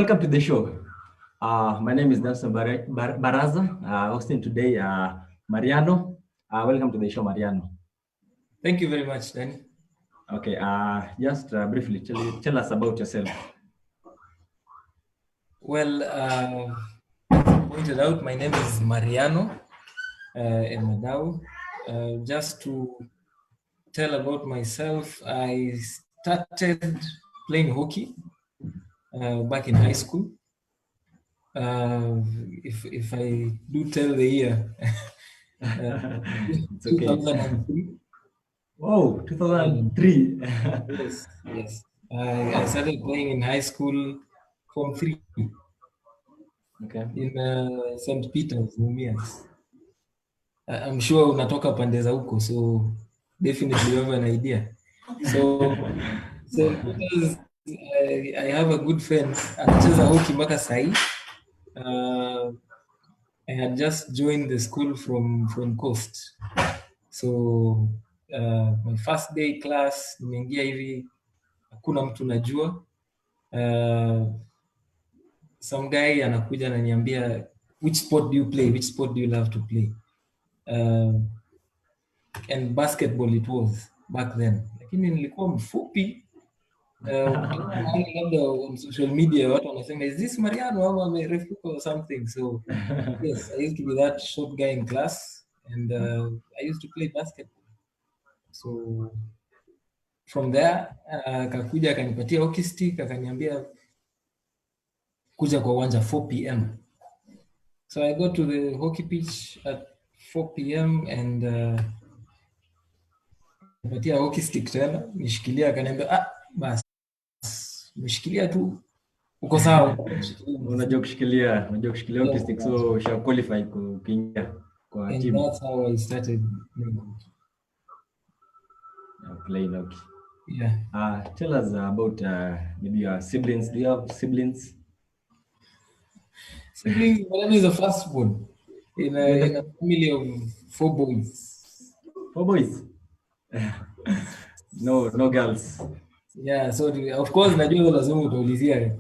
Welcome to the show. My name is Danstone Baraza, hosting today Mariano. Welcome to the show, Mariano. Thank you very much, Danny. Okay, just briefly tell us about yourself. Well, pointed out, my name is Mariano Emadau. Just to tell about myself, I started playing hockey back in high school. If I do tell the year, It's okay. 2003. Oh, 2003. Yes. I started playing in high school, Form 3, Okay. in St. Peter's, Mumias. I'm sure unatoka pande za huko, so definitely you have an idea. So because I have a good friend anacheza hockey mpaka sahi. I had just joined the school from Coast. So my first day class nimeingia hivi, hakuna mtu najua. Some guy anakuja ananiambia, which sport do you play? Which sport do you love to play? And basketball it was back then, lakini nilikuwa mfupi. Labda on social media watu wanasema, is this Mariano ama amerefuka or something? So yes, I used to be that short guy in class, and I used to play basketball. So from there akakuja akanipatia hockey stick, akaniambia kuja kwa uwanja 4 p.m. So I got to the hockey pitch at 4 p.m. and nipatia hockey stick tena nishikilia, akaniambia basi umeshikilia tu uko sawa. Unajua kushikilia hockey stick, so usha qualify kuingia kwa team. And that's how I started playing hockey. Yeah. Tell us about maybe your siblings. Do you have siblings? Siblings, Mariano is the firstborn in a family of 4 boys. 4 boys? No girls. Yeah, so of course najua lazima utaulizia.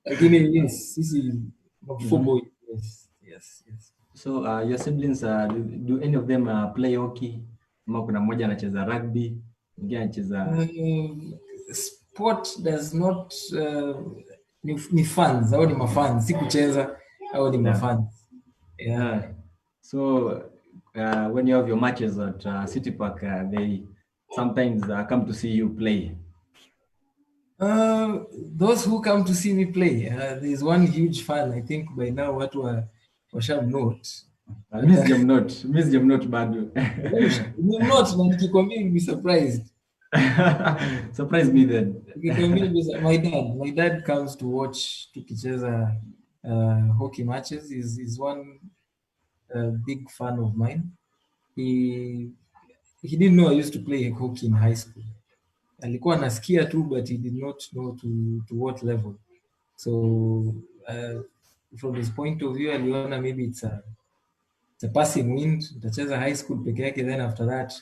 Lakini yes, sisi 4 boys. Yes. So your siblings, do any of them play hockey? Ama kuna mmoja anacheza rugby, mwingine anacheza sport does not ni fans au ni mafans, si kucheza au ni mafans. Yeah. So when you have your matches at City Park, they sometimes come to see you play. Those who come to see me play, there's one huge fan. I think by now watu washam note. Miss them not bado. Not, na nikikwambia you'll be surprised. Surprise me then. My dad comes to watch tukicheza hockey matches. He's one big fan of mine. He didn't know I used to play hockey in high school. Alikuwa anasikia tu, but he did not know to what level. So from his point of view, aliona maybe it's a passing wind. Utacheza high school peke yake, then after that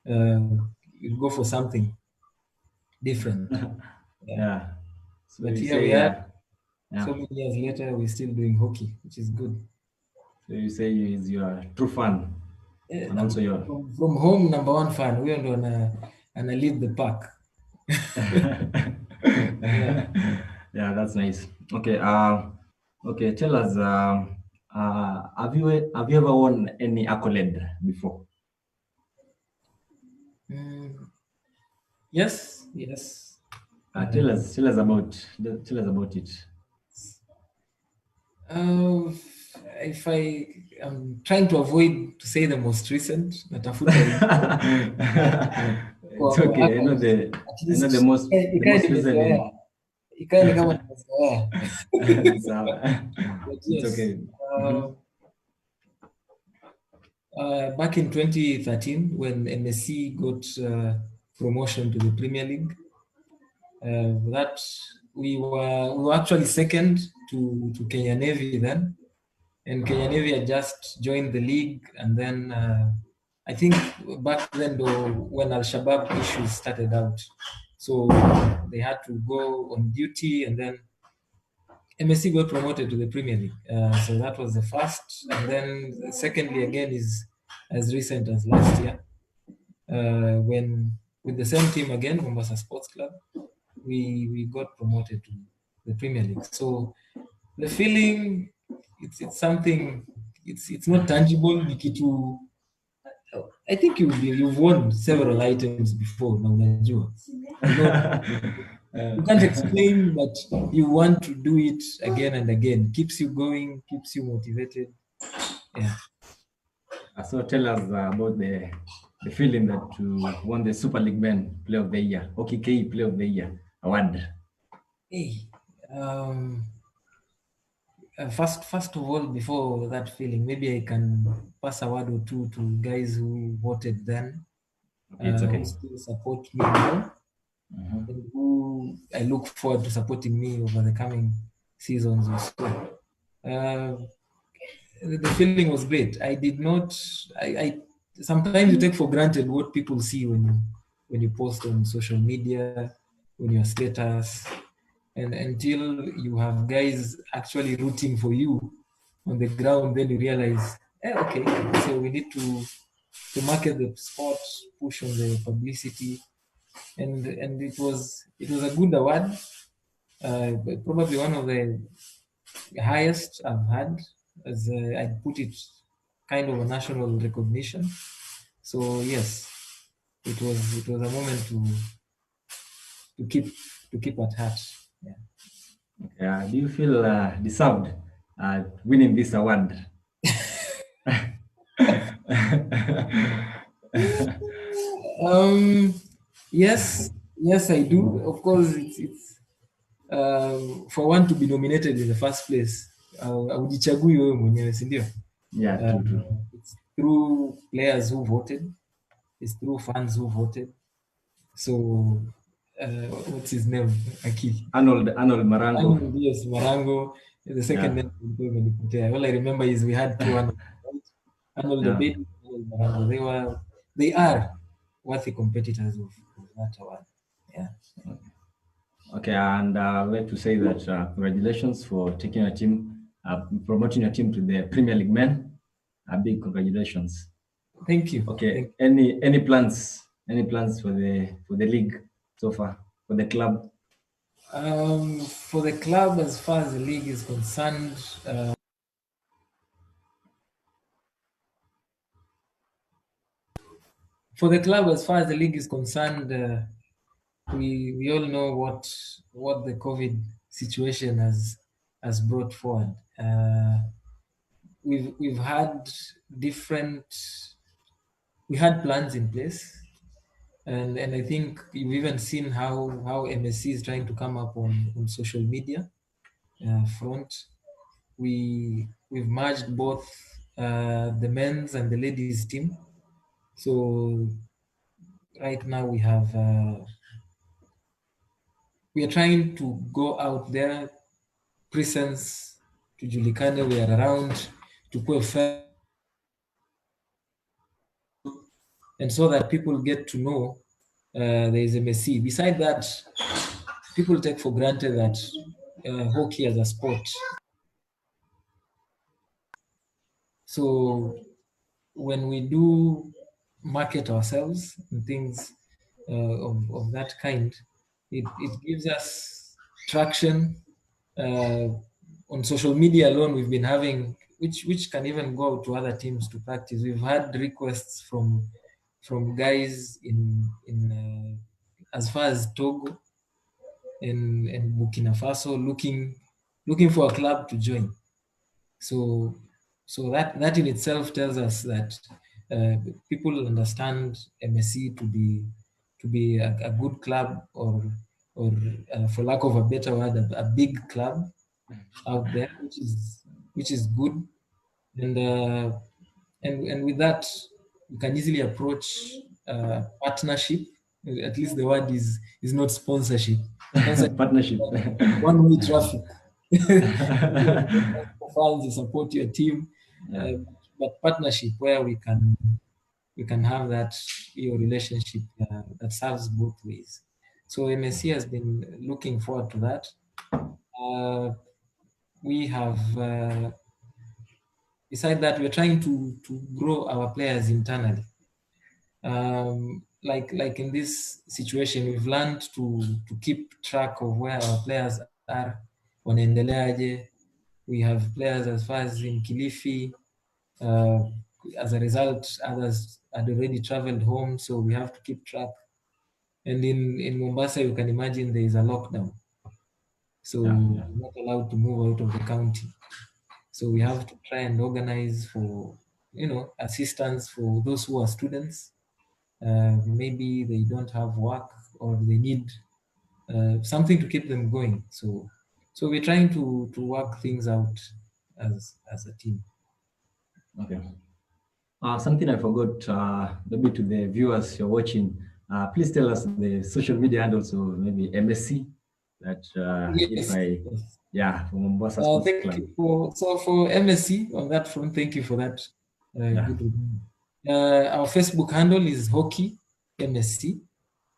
you'll go for something different. Yeah. So but here we are. Yeah. So many years later, we're still doing hockey, which is good. So you say is your true fan, and also your from home number 1 fan. Huyo ndo ana lead the pack. Yeah, that's nice. Okay. Okay. Tell us. Have you ever won any accolade before? Yes. Tell us about it. If I'm trying to avoid to say the most recent, natafuta. It's okay. I know the most recent. Ikae kama tumezoea. It's okay. Back in 2013, when MSC got promotion to the Premier League, that we were actually second to Kenya Navy then, and Kenya Navy had just joined the league, and then I think back then though, when Al-Shabaab issues started out, So they had to go on duty, and then MSC got promoted to the Premier League. So that was the first. And then secondly, again, is as recent as last year, when with the same team again, Mombasa Sports Club, we got promoted to the Premier League. So the feeling, it's something, it's not tangible. Nikitu, I think you've won several items before. Now unajua. You know, you can't explain, but you want to do it again and again. Keeps you going, keeps you motivated. Yeah. So tell us about the feeling that you won the Super League Men Player of the Year, HocckeyKE Player of the Year award. Hey, first of all, before that feeling, maybe I can pass a word or two to guys who voted then, Okay, it's who okay. still support me now, and who I look forward to supporting me over the coming seasons or so. The feeling was great. I did not. I sometimes you take for granted what people see when you post on social media, on your status, and until you have guys actually rooting for you on the ground, then you realize, okay, so we need to market the sport, push on the publicity, and it was a good award, probably one of the highest I've had, as I'd put it, kind of a national recognition. So yes, it was a moment to keep to keep at heart. Yeah. Do you feel deserved winning this award? Um, yes, I do. Of course, it's for one to be nominated in the first place. Aujichagui wewe mwenyewe, si ndio? Yeah, true, true. It's through players who voted. It's through fans who voted. So, what's his name? Aki. Arnold Marango. Yes, Marango. The second Yeah, name nilikuwa all I remember is we had two Arnold, right? Arnold the yeah. baby, Arnold Marango. They are worthy competitors of that award. Yeah. Okay, and I'd like to say that congratulations for taking your team, promoting your team to the Premier League men. A big congratulations. Thank you. Okay, Thank any plans? Any plans for the league so far for the club? For the club, as far as the league is concerned, we all know what the COVID situation has brought forward. We've had different we had plans in place, and I think you've even seen how MSC is trying to come up on social media front. We've merged both the men's and the ladies team. So right now we are trying to go out there, presence to Julikane, we are around to put fair, and so that people get to know there is a Messi. Beside that, people take for granted that hockey as a sport. So when we do market ourselves and things of that kind, it gives us traction. On social media alone, we've been having, which can even go to other teams to practice. We've had requests from guys in as far as Togo and Burkina Faso looking for a club to join. So that in itself tells us that people understand MSC to be a good club, or for lack of a better word, a big club out there, which is good, and with that you can easily approach partnership. At least the word is not sponsorship. Sponsorship, Partnership. one-way traffic. Fans to support your team, Yeah. but partnership where we can have that your relationship that serves both ways. So MSC has been looking forward to that. We have, besides that, we're trying to grow our players internally. Like in this situation, we've learned to keep track of where our players are, wanaendeleaje. We have players as far as in Kilifi. As a result, others had already traveled home, so we have to keep track. And in Mombasa, you can imagine there is a lockdown. So we're not allowed to move out of the county. So we have to try and organize for, assistance for those who are students. Maybe they don't have work or they need something to keep them going. So we're trying to work things out as a team. Okay. Something I forgot, maybe to the viewers you're watching, please tell us the social media and also maybe MSC that if Yes. I, Yes. from Mombasa Sports Thank Club. you for MSC on that front. Thank you for that. Yeah. Good reminder. Our Facebook handle is Hockey MSC.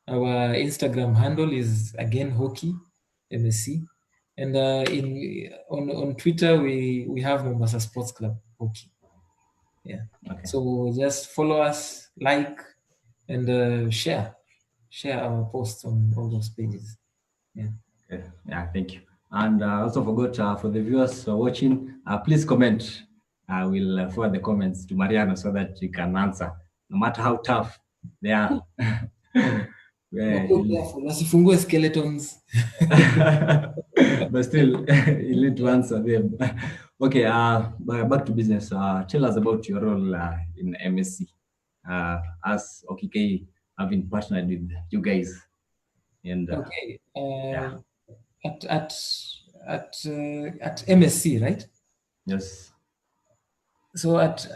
Our Instagram handle is again Hockey MSC, and on Twitter we have Mombasa Sports Club Hockey. Yeah. Okay. So just follow us, like, and share our posts on all those pages. Yeah. Okay. Yeah. Thank you. And also forgot for the viewers watching, please comment. I will forward the comments to Mariano so that you can answer, no matter how tough they are. Yeah, Wakuwe careful, wasifungue skeletons. but still, you need to answer them. Okay, back to business. Tell us about your role in MSC as HocckeyKE having partnered with you guys. And Okay. yeah, At MSC, right? yes. So at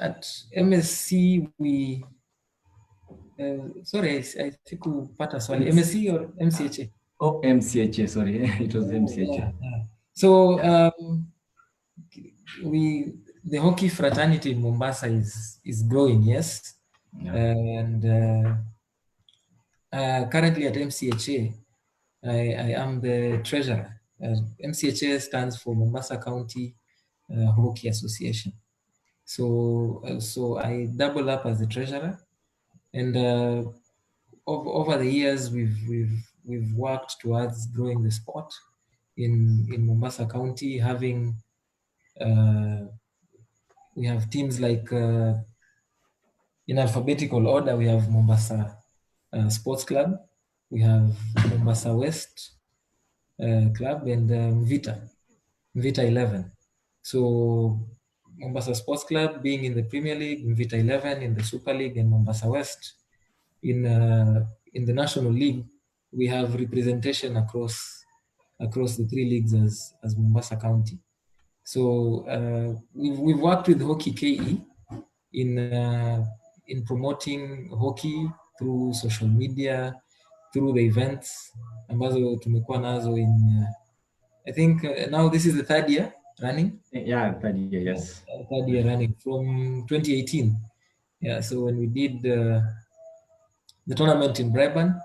MSC we sorry, I think kupata swali It's MSC or MCHA? MCHA, sorry. It was MCHA. Yeah. So the hockey fraternity in Mombasa is growing, yes, Yeah. and currently at MCHA, I am the treasurer. MCHA stands for Mombasa County Hockey Association. So I double up as the treasurer, and over the years we've worked towards growing the sport in Mombasa County, having we have teams like in alphabetical order. We have Mombasa Sports Club, we have Mombasa West Club, and Mvita 11. So Mombasa Sports Club being in the Premier League, Mvita 11 in the Super League, and Mombasa West in the National League. We have representation across the three leagues as Mombasa County. So we've worked with HocckeyKE in promoting hockey through social media, through the events ambazo tumekuwa nazo in I think now this is the third year running. Yeah, third year, yes. Third year running from 2018. Yeah, so when we did the tournament in Breban,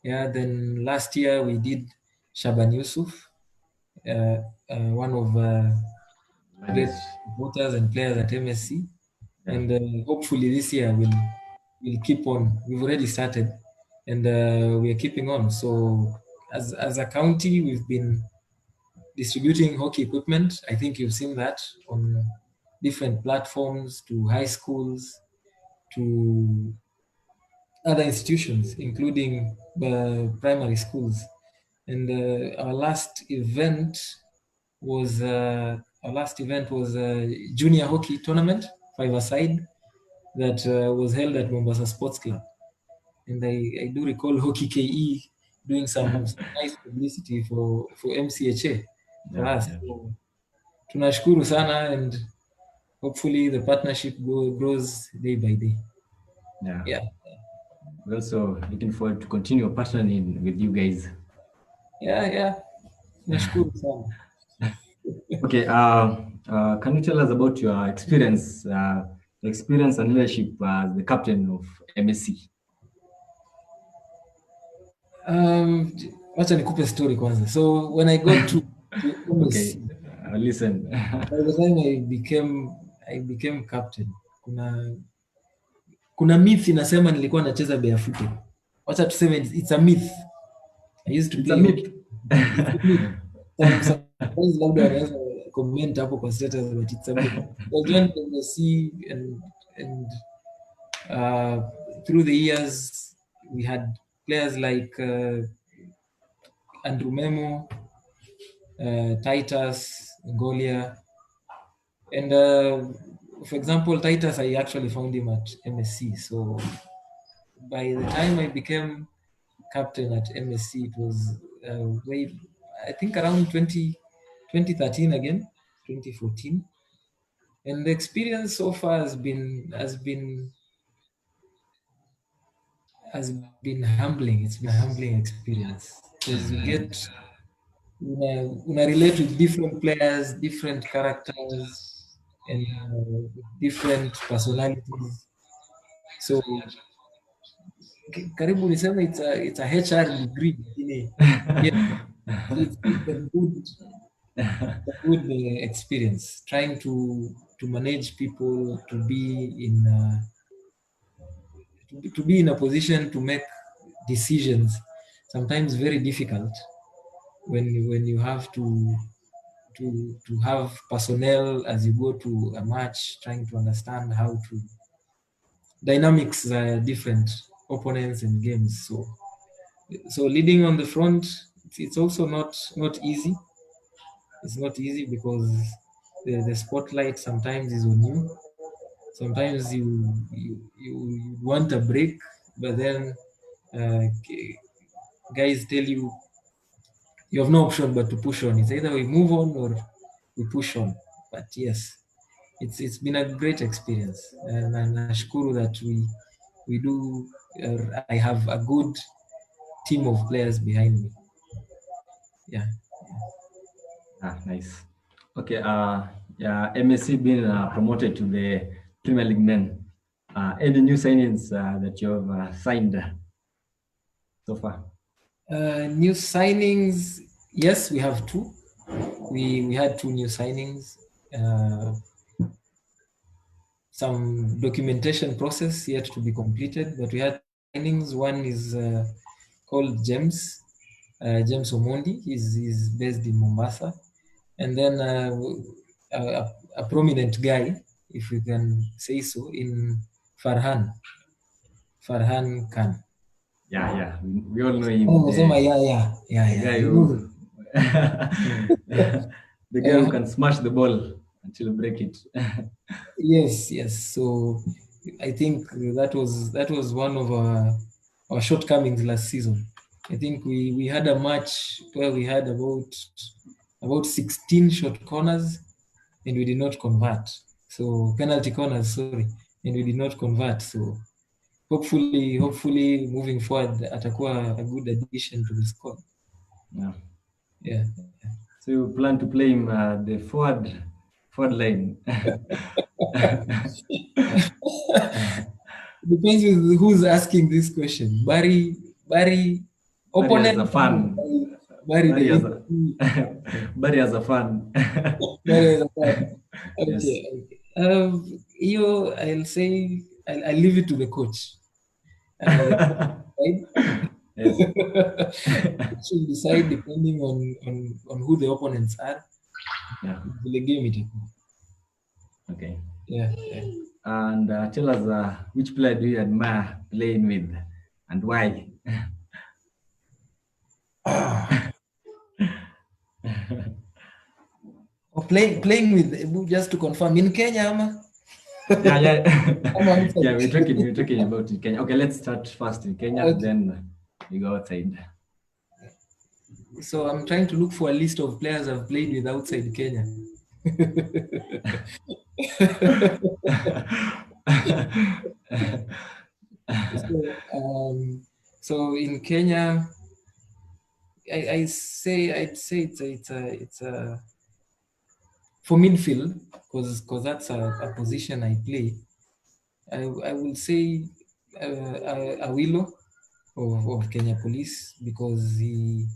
yeah, then last year we did Shaban Yusuf, one of great supporters and players at MSC, Yeah. and hopefully this year we'll keep on. We've already started, and we are keeping on. So as a county, we've been distributing hockey equipment. I think you've seen that on different platforms to high schools, to other institutions, including primary schools. And our last event was a junior hockey tournament, five-a-side, that was held at Mombasa Sports Club. And I do recall HocckeyKE doing some nice publicity for MCHA for Yeah, us. yeah. So, tunashukuru sana, and hopefully the partnership grows day by day. Yeah. Yeah. We're also looking forward to continue partnering with you guys. Yeah. Nashukuru sana. Okay. Can you tell us about your experience and leadership as the captain of MSC? Wacha nikupe story kwanza. So when I got to Okay, MSC, listen. by the time I became captain, kuna myth inasema nilikuwa nacheza barefooted. Wacha tuseme it's a myth. I used to It's a play hockey. myth. It's a myth. Some labda wanaweza comment hapo kwa status, but it's a myth. I joined MSC and through the years we had players like Andrew Memo, Titus, Golia, and for example, Titus, I actually found him at MSC. So by the time I became captain at MSC, it was I think around 2013 again, 2014. And the experience so far has been humbling. It's been a humbling experience because you get una relate with different players, different characters, and different personalities. So karibu niseme it's a HR degree. Yeah, it's a good experience trying to manage people, to be in a position to make decisions, sometimes very difficult when you have to have personnel as you go to a match, trying to understand how to dynamics different opponents and games. So leading on the front, it's also not easy. It's not easy because the spotlight sometimes is on you. Sometimes you want a break, but then guys tell you have no option but to push on. It's either we move on or we push on. But yes, it's been a great experience, and nashukuru that we do. I have a good team of players behind me. Yeah. Nice. Okay. Yeah, MSC being promoted to the Premier League men. Any new signings that you have signed so far? New signings, yes, we have two. We had two new signings. Some documentation process yet to be completed, but we had signings. One is called James Omondi. He's based in Mombasa, and then a prominent guy, if we can say so, in Farhan Khan. Yeah. We all know him. Oh, The guy You who, know. the guy who can smash the ball until break it. Yes. So I think that was one of our shortcomings last season. I think we had a match where we had about 16 short corners and we did not convert. So penalty corners, sorry, and we did not convert. So hopefully moving forward, atakuwa a good addition to the squad. Yeah. Yeah. So you plan to play him the forward line. Depends with who's asking this question. Barry, Barry as a opponent. fan. Barry Barry as the a Barry as a fan. Barry as a fan. Yes. Okay. I'll say I'll leave it to the coach. Right? Yes. Should decide depending on who the opponents are. Yeah. The game it. Okay. Yeah. And tell us which player do you admire playing with and why? Or playing with, just to confirm, in Kenya, ama? Yeah. Yeah, we're talking about in Kenya. Okay, let's start first in Kenya, Okay. then we go outside. So I'm trying to look for a list of players I've played with outside Kenya. So in Kenya, I'd say it's a for midfield, because that's a position I play. I will say Awilo. of Kenya Police, because he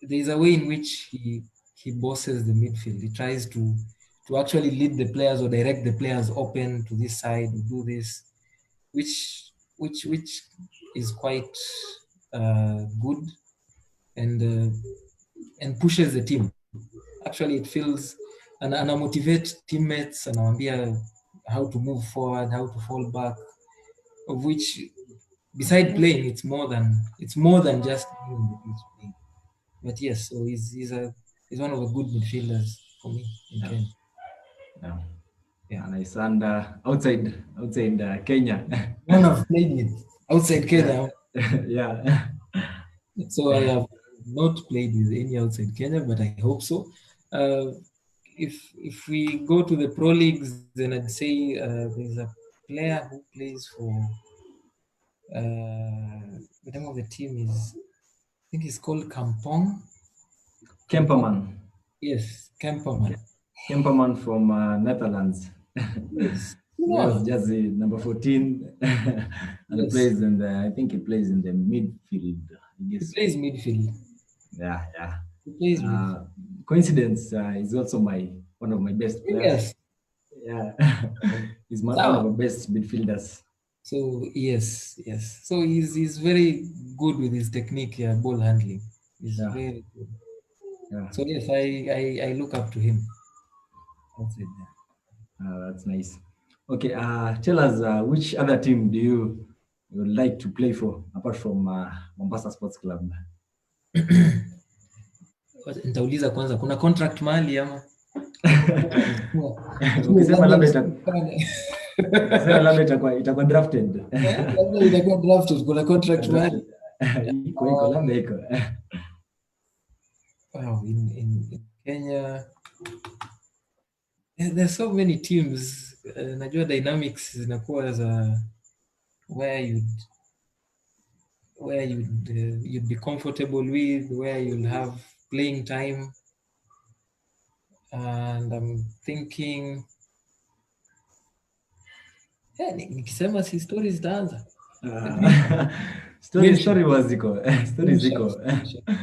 there's a way in which he bosses the midfield. He tries to actually lead the players or direct the players open to this side, do this, which is quite good, and pushes the team. Actually, it feels and motivate teammates and how to move forward, how to fall back, of which, beside playing, it's more than just being on the pitch playing. But yes, so he's one of the good midfielders for me in Kenya. Yeah. Yeah. Nice. And outside Kenya. One I've played with outside Kenya. Yeah. So I have not played with any outside Kenya, but I hope so. If we go to the pro leagues, then I'd say there's a player who plays for the name of the team is, I think it's called Kemperman. Yes, Kemperman. Kemperman from Netherlands. Yes. Wears jersey number 14 and plays in the. I think he plays in the midfield. He plays midfield. Yeah. He plays midfield. Coincidence is also one of my best players. Yes. Yeah. He's one of the best midfielders. So yes. So he's very good with his technique, ball handling. He's very good. Yeah. So yes, I look up to him. That's nice. Okay, tell us which other team do you would like to play for apart from Mombasa Sports Club? Nitauliza kwanza, kuna contract mahali ama? Ukisema labda itakuwa drafted. Labda itakuwa drafted, kuna contract mahali. Iko labda iko. Wow, in Kenya there's so many teams. Najua dynamics zinakuwa za where you'd be comfortable with, where you'll have playing time, and I'm thinking nikisema si stories zitaanza. Story was ziko. Story ziko.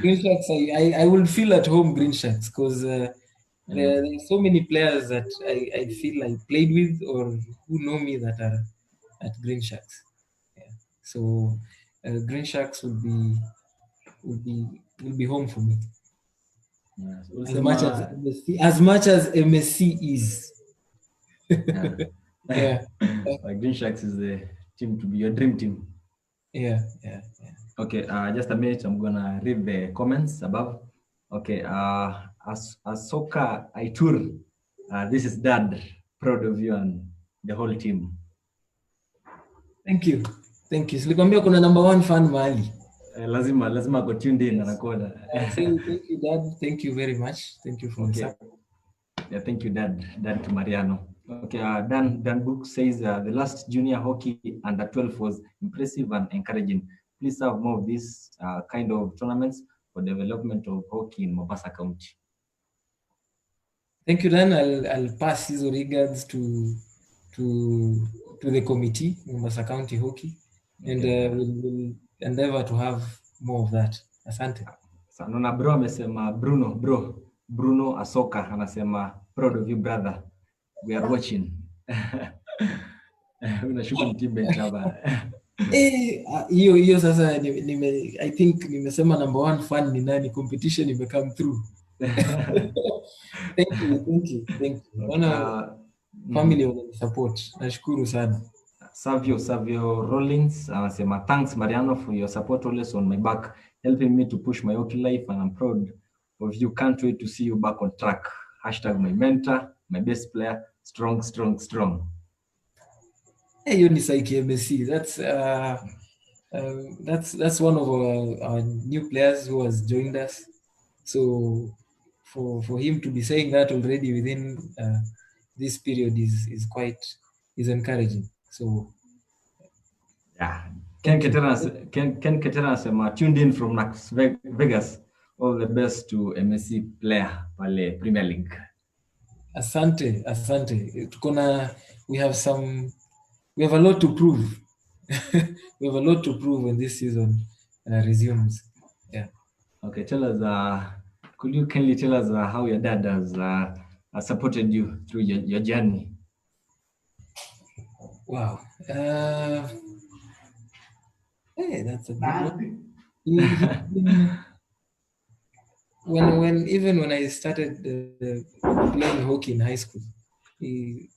Green Sharks, I will feel at home Green Sharks, because there are so many players that I feel I played with or who know me that are at Green Sharks. Yeah. So Green Sharks will be home for me. As much as MSC is. Yeah. Green Sharks is the team to be your dream team. Yeah. Okay, just a minute. I'm gonna read the comments above. Okay, Asoka Aitur, this is Dad. Proud of you and the whole team. Thank you. Silikwambia kuna number one fan mahali. Lazima go tuned in anakoda. Thank you, Dad. Thank you very much. Thank you for the support. Yeah, thank you, Dad to Mariano. Okay, Dan Book says the last junior hockey under 12 was impressive and encouraging. Please have more of this kind of tournaments for development of hockey in Mombasa County. Thank you, Dan. I'll pass his regards to the committee, Mombasa County Hockey, and we'll endeavor to have more of that. Asante. Naona bro amesema Bruno Asoka anasema proud of you brother. We are watching. Unashuku teammate hapa. Hiyo sasa I think nimesema number one fan ni nani, competition come through. Thank you. Family will support. Nashukuru sana. Savio Rollins anasema thanks Mariano for your support always on my back, helping me to push my hockey life, and I'm proud of you. Can't wait to see you back on track. # my mentor, my best player, strong. Hey, you ni Psyche MSC. That's one of our new players who has joined us. So for him to be saying that already within this period is encouraging. So yeah. Ken Ketera anasema tuned in from Las Vegas. All the best to MSC player pale Premier League. Asante. We have a lot to prove. we have a lot to prove when this season resumes. Yeah. Okay, tell us, could you kindly tell us how your dad has supported you through your journey? Wow. Hey, that's a good one. He been, when I started playing hockey in high school, he,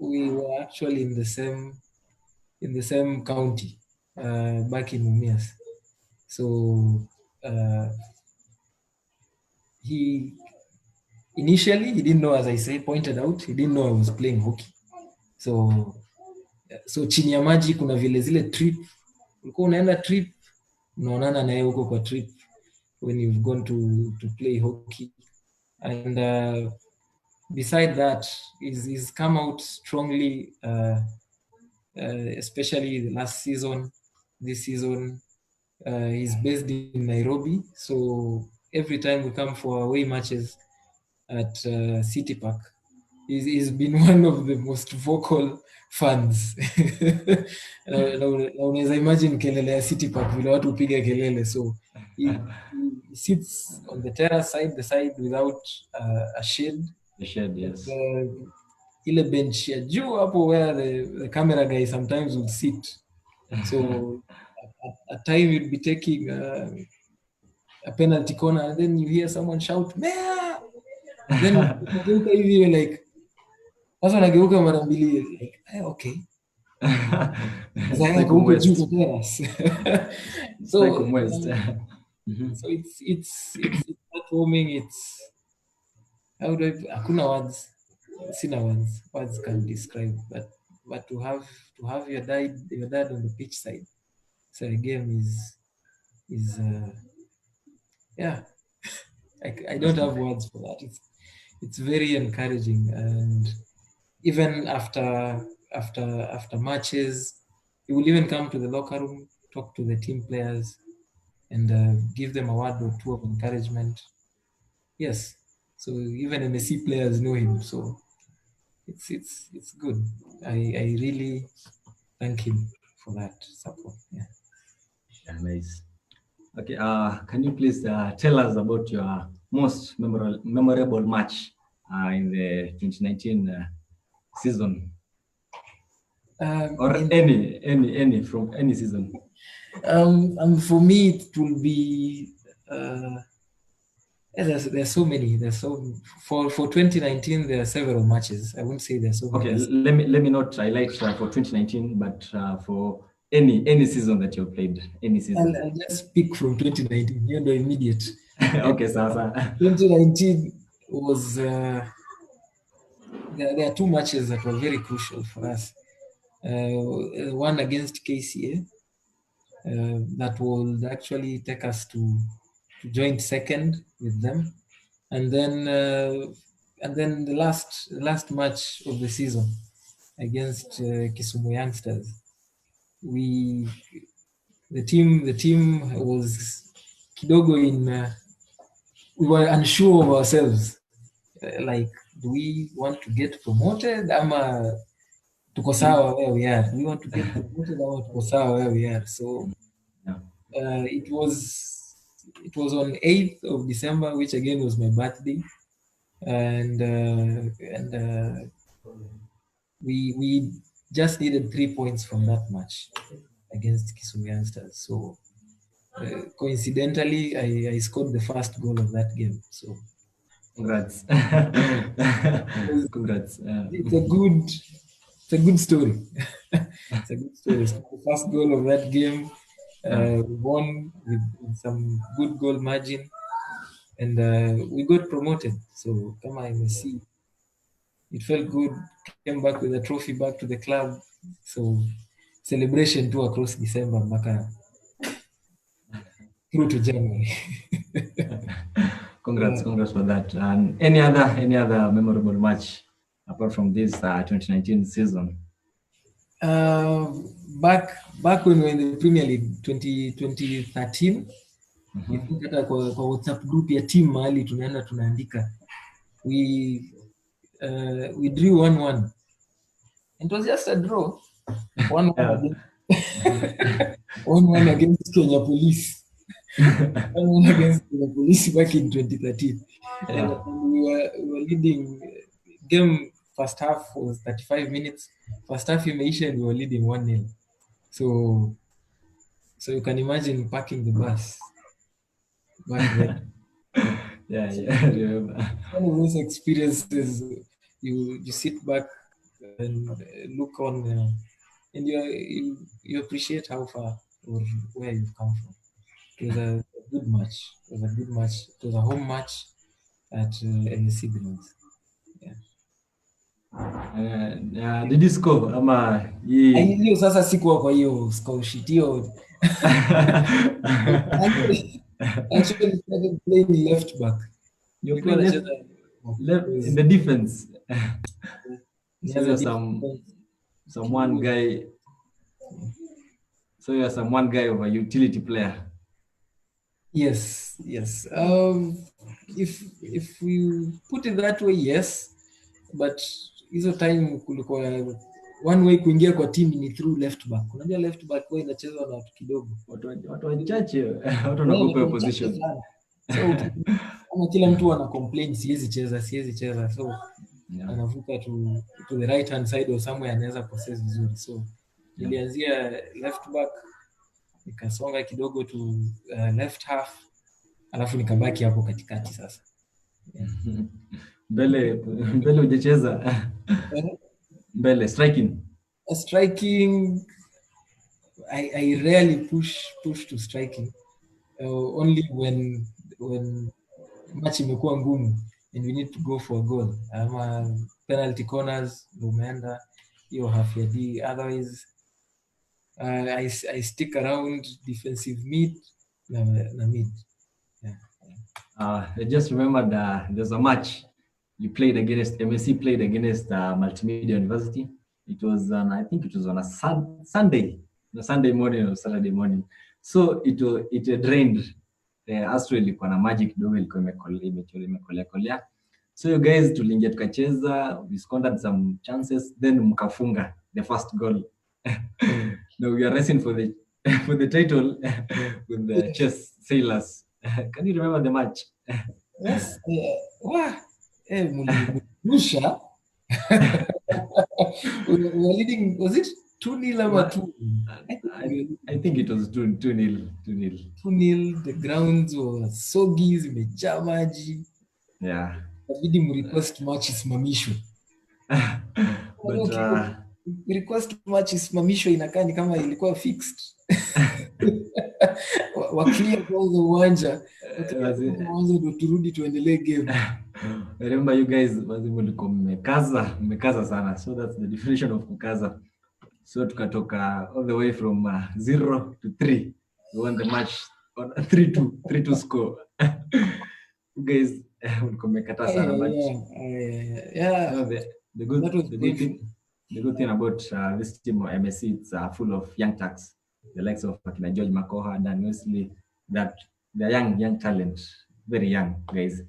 we were actually in the same county back in Mumias. So uh, he initially he didn't know, as I say, pointed out, he didn't know I was playing hockey. So chini ya maji kuna vile zile trip, ulikuwa unaenda trip, unaonana naye huko kwa trip when you've gone to play hockey. And beside that, he's come out strongly, especially the last season, this season. He's based in Nairobi, so every time we come for away matches at City Park, he's been one of the most vocal fans. Na unaweza imagine kelele ya City Park vile watu hupiga kelele, so he sits on the terrace side, the side without a shade. The shed, yes. Ile bench ya juu hapo where the camera guy sometimes would sit. So at time you'd be taking a penalty corner and then you hear someone shout Mea! Then unageuka hivi you're like, sasa unageuka mara mbili like, okay. Like West. So like West. so it's heartwarming. It's how do I, hakuna words, sina words can describe, but to have your dad on the pitch side, so a game is yeah, I don't have words for that. It's very encouraging, and even after matches, he will even come to the locker room, talk to the team players, and give them a word or two of encouragement. Yes, so even MSC players know him, so it's good. I really thank him for that support. Yeah. Yeah, nice. Okay, can you please tell us about your most memorable match in the 2019 season, or any from any season? For me, it will be there's so many. For 2019 there are several matches. I won't say there's so many. Okay, let me not highlight for 2019, but for any season that you played, any season. I'll just pick from 2019. You know, immediate. Okay, Sasa. 2019 was there are two matches that were very crucial for us. One against KCA that will actually take us to joint second with them, and then the last match of the season against Kisumu Youngsters. The team was kidogo in. We were unsure of ourselves. Like, do we want to get promoted? Ama tuko sawa where we are. Do we want to get promoted? Ama tuko sawa where we are. So it was on 8th of December, which again was my birthday, and we just needed 3 points from that match against Kisumu Youngsters. So coincidentally, I scored the first goal of that game. So congrats. Congrats. It's a good story. It's a good story. So the first goal of that game, we won with some good goal margin, and we got promoted. So come on, MSC. It felt good. Came back with a trophy back to the club. So celebration too across December, mpaka through to January. Congrats for that. And any other memorable match apart from this 2019 season? Back when we were in the Premier League 2013, I think hata kwa WhatsApp group ya team mahali tunaenda tunaandika we drew 1-1. It was just a draw. 1-1. 1-1 against Kenya Police. 1-1 against Kenya Police back in 2013. And we were leading. Game first half was 35 minutes. First half imeisha and we were leading 1-0. So you can imagine parking the bus back then. Yeah, I remember. One of those experiences, you sit back and look on, and you appreciate how far or where you've come from. It was a good match. It was a good match. It was a home match at MSC grounds. Did you score ama hii? Hiyo sasa sikuwa kwa hiyo score sheet hiyo. Actually started playing left back. You play left in the defense. There's someone guy. So you're someone guy of a utility player. Yes. If we put it that way, yes. But hizo time kulikuwa one way kuingia kwa team ni through left back. Unajua left back kwa inachezwa na watu kidogo. Watu wachache, watu wanakupa position. So kama kila mtu ana complain siwezi cheza. So anavuka to the right hand side or somewhere anaweza possess vizuri. So nilianzia left back nikasonga kidogo to left half alafu nikabaki hapo katikati sasa. Mbele hujacheza. Mbele striking. I rarely push to striking. Only when match imekuwa ngumu and we need to go for a goal. Penalty corners umeenda hiyo half ya D. Otherwise I stick around defensive mid na mid. I just remembered there's a match you played against MSC played against Multimedia University. It was I think it was on a Sunday morning or Saturday morning. So it drained. Astro ilikuwa na maji kidogo, ilikuwa imekolea. So you guys tuliingia tukacheza, we scored some chances, then mkafunga the first goal. Now we are racing for the title with the chess sailors. Can you remember the match? Yes. Mulisha. We were leading, was it 2-0 or 2? I think it was 2-0. 2-0. The grounds were soggy, zimejaa maji. Yeah. Inabidi mrequest match isimamishwe. But request match isimamishwe inakaa ni kama ilikuwa fixed. Waklia kwanza uwanja ndio turudi tuendelee game. I remember you guys mlikuwa mmekaza sana, so that's the definition of kukaza. So tukatoka all the way from 0 to 3. We won the match on 3-2 score. You guys mlikuwa mmekata sana match. Yeah. So the good thing about this team of MSC, it's full of young tucks, the likes of George Makoha, Dan Wesley, that they're young talent, very young guys.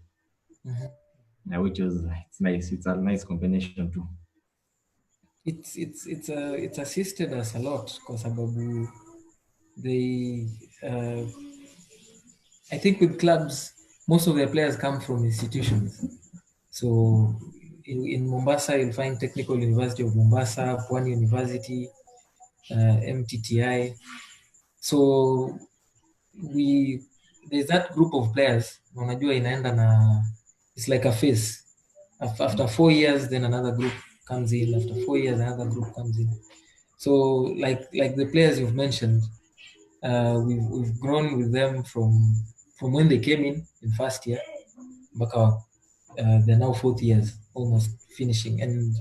Which was it's nice. It's a nice combination too. It's assisted us a lot because they I think with clubs most of their players come from institutions. So in Mombasa you'll find Technical University of Mombasa, Pwani University, MTTI. So there's that group of players. Unajua inaenda na it's like a phase. After 4 years, then another group comes in. After 4 years, another group comes in. So, like the players you've mentioned, we've grown with them from when they came in first year. They're now 4th years, almost finishing. And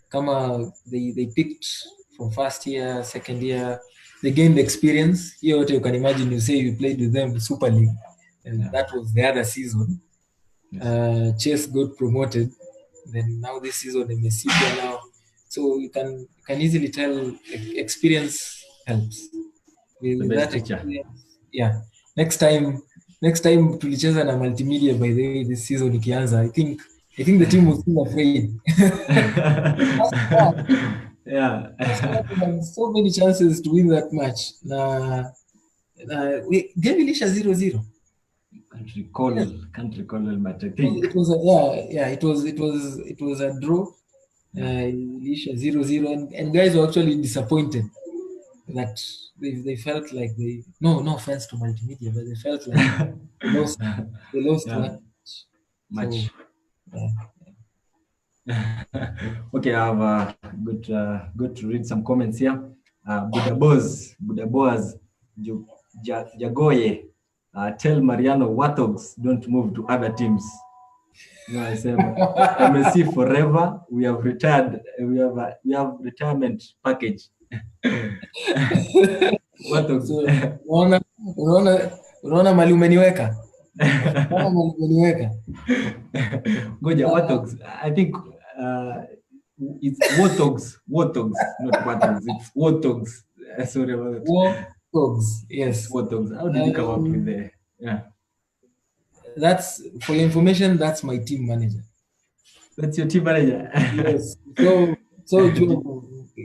kama they picked from first year, second year, they gained experience. Here, you can imagine, you say you played with them Super League, and that was the other season. Chess got promoted, then now this season MSC now, so you can easily tell experience helps with that experience. Yeah, next time tulicheza na Multimedia, by the way, this season ikianza, I think the team was still afraid. Yeah. We had so many chances to win that match. Game ilisha 0-0. Can't recall but I think It was it was a draw. Ilisha 0-0, and guys were actually disappointed that they felt like no offense to multimedia, but they felt like they lost yeah, one match. So much. yeah. Okay, I have good to read some comments here. Budaboaz, Jagoye, tell Mariano Warthogs don't move to other teams. No, I say MSC forever. We have retired. We have retirement package. Warthogs. So unaona mali umeniweka. Goja, Warthogs. I think it's Warthogs, not Warthogs. It's Warthogs. Sorry about that. Warthogs, yes. Warthogs. How did you come up with the? Yeah. That's for your information. That's my team manager. That's your team manager. Yes. So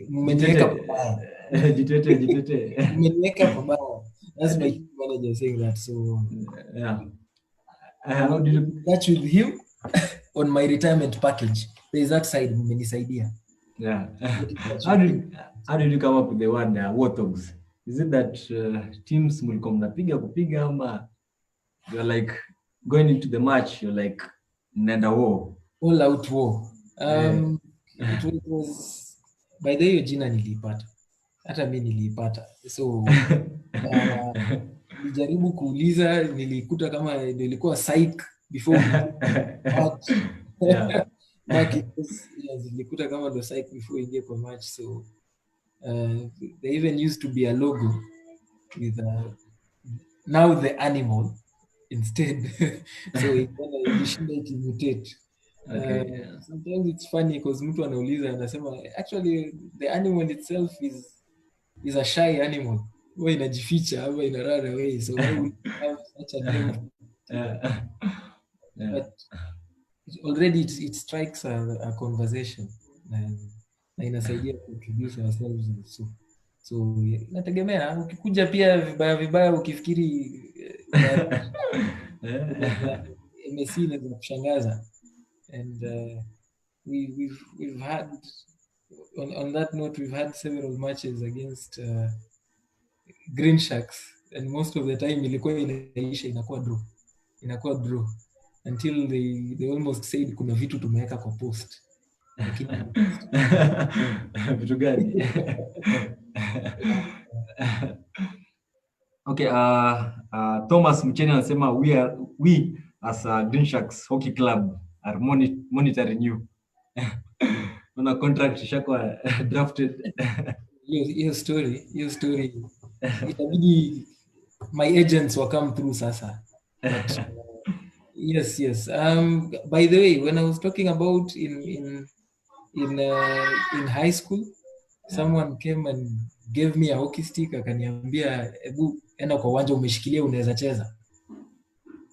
mmeniweka pabaya. Mmeniweka pabaya. That's my team manager saying that. So yeah. How did you catch with him on my retirement package? There is that side mmenisaidia. Yeah. How did you come up with the word Warthogs? Is it that teams mlikuwa mnapiga kupiga ama you're like going into the match, you're like mnaenda war? All out war. It was by the way jina niliipata. Hata mimi niliipata. So nilijaribu kuuliza, nilikuta kama nilikuwa psych before match. Yeah. Nilikuta kama ndo psych before ingie kwa match. So there even used to be a logo with now the animal instead. So ilishinda ikimutate. Okay. Sometimes it's funny because mtu anauliza anasema actually the animal itself is a shy animal. Huwa inajificha ama ina run away, so why would you have such a name? Yeah. But already it strikes a conversation na inasaidia kuintroduce ourselves also. So inategemea, ukikuja pia vibaya ukifikiri MSC inaweza kushangaza. And we've had on that note, we've had several matches against Green Sharks, and most of the time ilikuwa inaisha inakuwa draw until they almost said kuna vitu tumeweka kwa post. Vitu gani? Okay, Thomas Mcheni anasema we as Green Sharks Hockey Club are monitoring you. Una contract ishakuwa drafted. Hiyo story itabidi my agents will come through sasa. But yes. By the way, when I was talking about in high school, someone came and gave me a hockey stick, akaniambia ebu enda kwa uwanja umeshikilia unaweza cheza.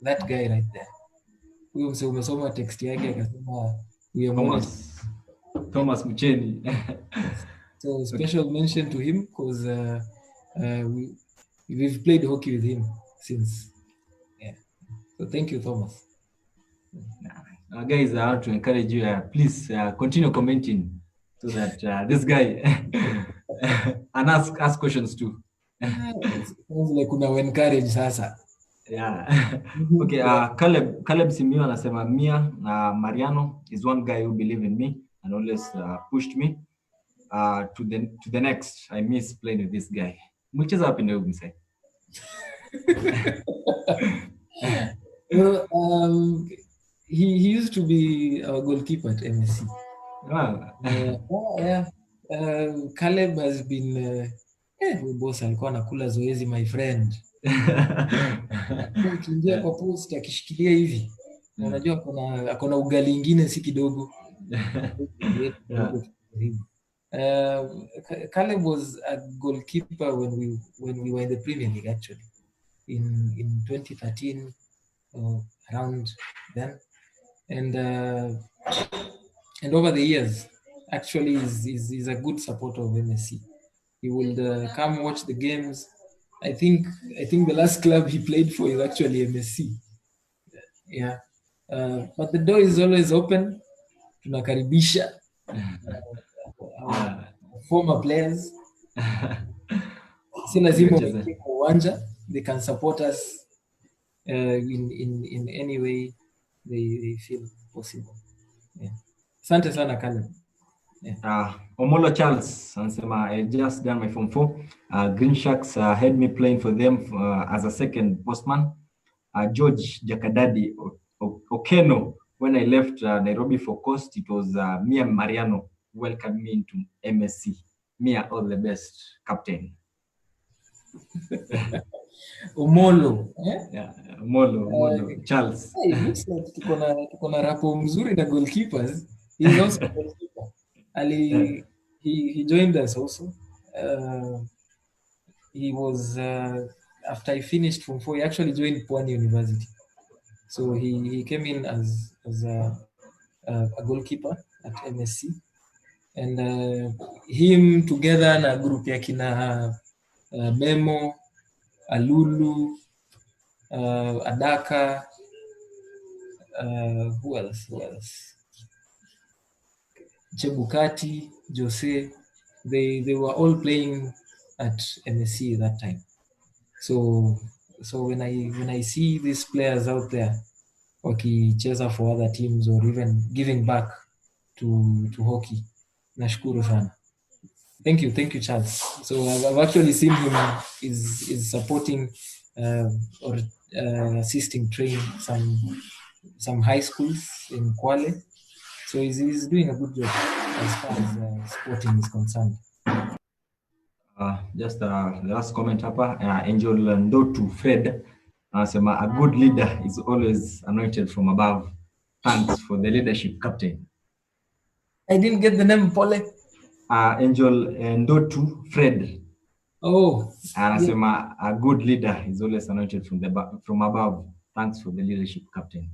That guy right there. Huyo mse umesoma text yake akasema Thomas Mcheni. So special mention to him because we've played hockey with him since. Yeah. So thank you, Thomas. Guys, I want to encourage you, please continue commenting so that this guy and ask questions too. Sounds like una encourage sasa. Yeah. Okay. Caleb Simio anasema Mariano is one guy who believed in me and always pushed me to the next. I miss playing with this guy. Mcheza wapi ndio mse? Well, he used to be our goalkeeper at MSC. Yeah. Caleb has been boss alikuwa anakula zoezi, my friend. Ukiingia kwa post akishikilia hivi, unajua akona ugali ingine si kidogo. Caleb was a goalkeeper when we were in the Premier League actually in 2013 around then, and over the years actually is a good supporter of MSC. He will come watch the games. I think the last club he played for is actually MSC. Yeah, but the door is always open. Tunakaribisha Yeah. former players. Si lazima waingie kwa uwanja. They can support us in any way they feel possible. Yeah. Asante sana Caleb. Yeah. Omolo Charles anasema I just done my form 4. Green Sharks had me playing for them as a second postman. George Jakadadi Okeno, when I left Nairobi for Coast, it was Year Mariano welcomed me into MSC. Mia, all the best, captain. Omolo. Yeah, Omolo Charles. It looks like tuko na rapo mzuri na goalkeepers. He's also a goalkeeper. He joined us also. He was after he finished from 4, he actually joined Pwani University. So he came in as a goalkeeper at MSC, and him together na group ya kina Memo, Alulu, Adaka, who else? Chebukati, Jose, they were all playing at MSC that time. So when I see these players out there wakicheza for other teams or even giving back to hockey, nashukuru sana. Thank you, Charles. So I've actually seen him is supporting or assisting train some high schools in Kwale. So he's doing a good job as far as sporting is concerned. Just the last comment hapa, Angel Ndotu Fred anasema a good leader is always anointed from above. Thanks for the leadership, captain. I didn't get the name, Pole. Angel Ndotu Fred. Oh. Anasema a good leader is always anointed from above. Thanks for the leadership, captain.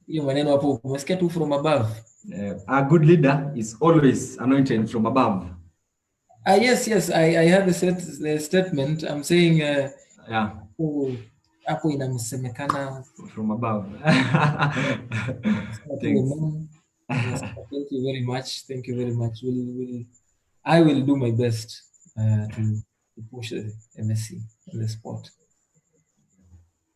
Hiyo maneno hapo umesikia tu from above. A good leader is always anointed from above. Yes, I had the statement. I'm saying hapo inamsemekana from above. Yes, thank you very much. I will do my best to push the MSC in the sport.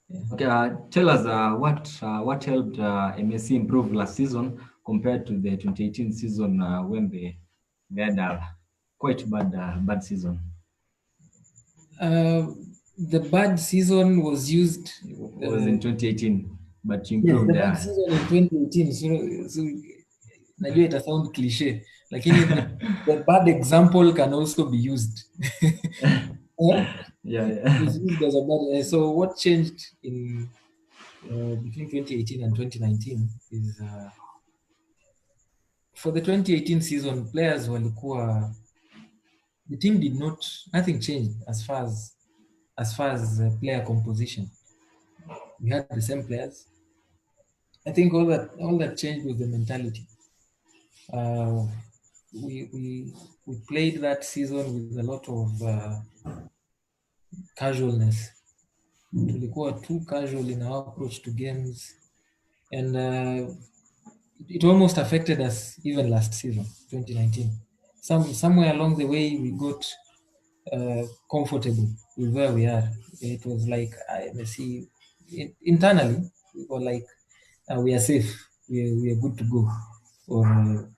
Yeah. Okay, tell us what helped MSC improve last season compared to the 2018 season when they had a quite bad season. The bad season was used. It was in 2018, but you improved. Yes, the bad season in 2018. So najua ita sound cliche, lakini the bad example can also be used. Yeah. It's used as a bad. So what changed in between 2018 and 2019 is for the 2018 season, players walikuwa, the team did not, nothing changed as far as player composition. We had the same players. I think all that changed was the mentality. We played that season with a lot of casualness. Tulikuwa too casual in our approach to games, and it almost affected us even last season, 2019. Somewhere along the way we got comfortable with where we are. It was like see, internally we were like we are safe, we are good to go, or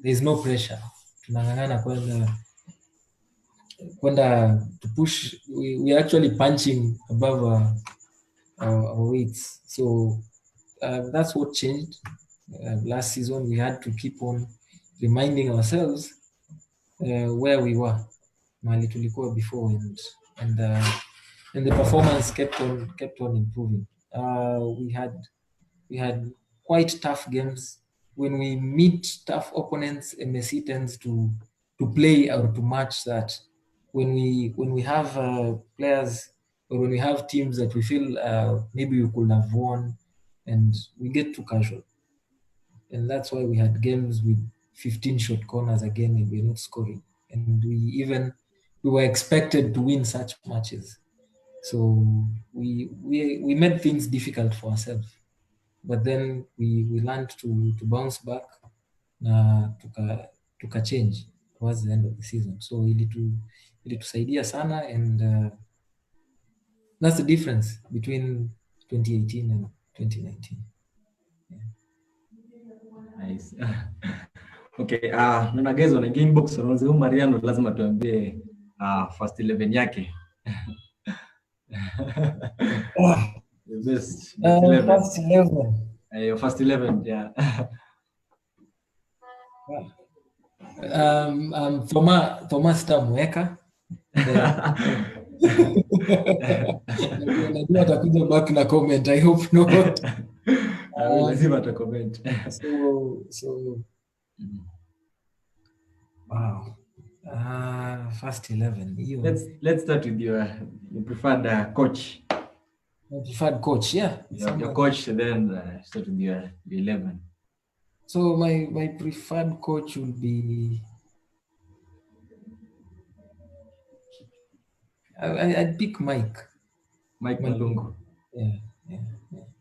there's no pressure. Tunang'ang'ana kwenda to push. We are actually punching above our weights. So that's what changed. Last season we had to keep on reminding ourselves where we were, mahali tulikuwa before, and the performance kept on improving. We had quite tough games. When we meet tough opponents, MSC tends to play or to match that. When we have players, or when we have teams that we feel maybe we could have won, and we get too casual. and that's why we had games with 15 shot corners again, and we're not scoring. And we were expected to win such matches. So we made things difficult for ourselves. But then we learned to bounce back na tuka change towards the end of the season. So ilitusaidia sana, and that's the difference between 2018 and 2019. Nice. Okay, naona guys wana game box wanaanza huyu Mariano, lazima tuambie first 11 yake. The best 11. First 11. Your first 11, yeah. Thomas Tamweka. Najua atakuja back na comment. I hope not. Lazima ata comment. So wow. First 11. Let's start with your preferred coach. My preferred coach, yeah. Your coach, then start with your 11. So my preferred coach will be. I'd pick Mike. Mike Malungu. Yeah.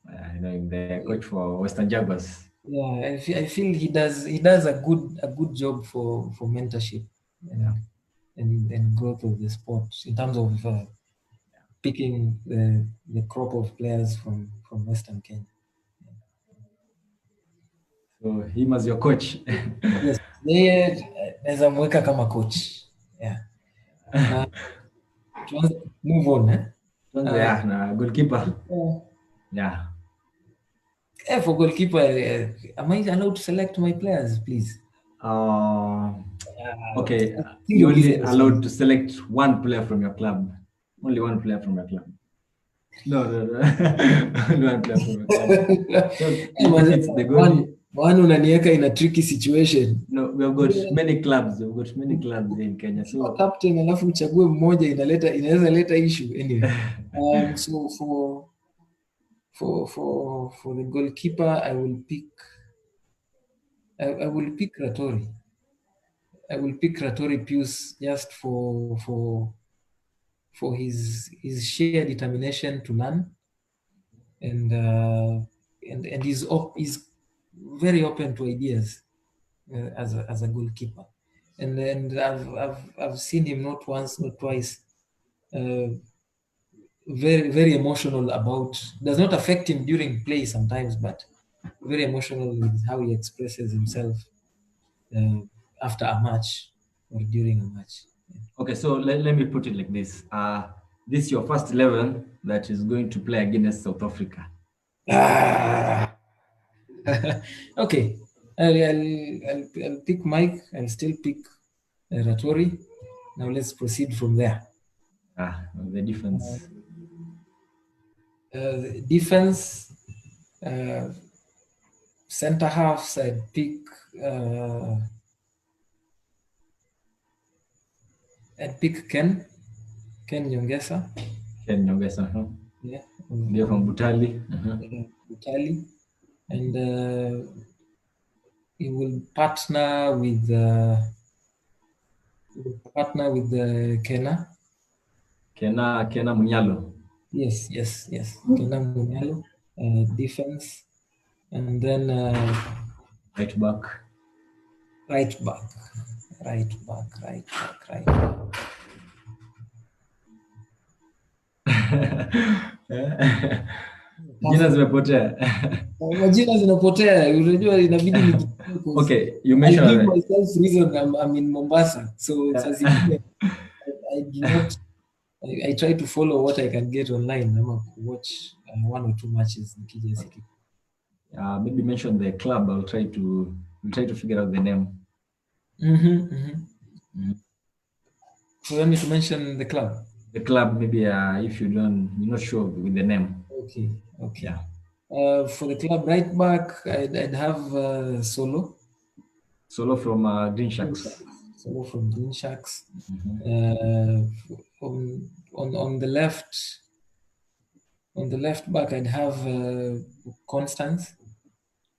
I know the coach for Western Jaguars. Yeah, I feel he does a good job for mentorship and growth of the sport in terms of picking the crop of players from Western Kenya. So him as your coach. Yes, yeye naweza mweka kama coach. Yeah. Move on, na goalkeeper. Yeah. For goalkeeper, am I allowed to select my players, please? Okay, you're only allowed to select one player from your club. Only one player from your club. No. Only one player from your club. So it's the goalie. One unaniweka in a tricky situation. No, we've got many clubs. We've got many clubs in Kenya. So captain alafu uchague mmoja inaweza leta issue anyway. So for the goalkeeper, I will pick Ratori. I will pick Ratori Pius just for his sheer determination to learn, and he's very open to ideas as a goalkeeper, and I've seen him not once not twice. Very very emotional does not affect him during play sometimes, but very emotional with how he expresses himself after a match or during a match. Okay, so let me put it like this. This is your first 11 that is going to play against South Africa. Okay, I'll pick Mike. I'll still pick Ratori. Now let's proceed from there. The defense. Defense. Center halves, I'd pick. I'd pick Ken Nyongesa. Ken Nyongesa, huh? Yeah. They're from Butali. Butali. And he will partner with Kena. Kena Munyalo. Yes. Kena Munyalo. Defense. And then right back. Jina zimepotea. Majina zinapotea. Unajua inabidi Okay, you mentioned I give myself reason I'm in Mombasa. So I try to follow what I can get online. I'm watch 1 or 2 matches nikija city. Maybe mention the club. We'll try to figure out the name. So you want me to mention the club? The club, maybe if you're not sure with the name. Okay. Yeah. For the club right back, I'd have Solo. Solo from Green Sharks. Solo from Green Sharks. On the left back, I'd have Constance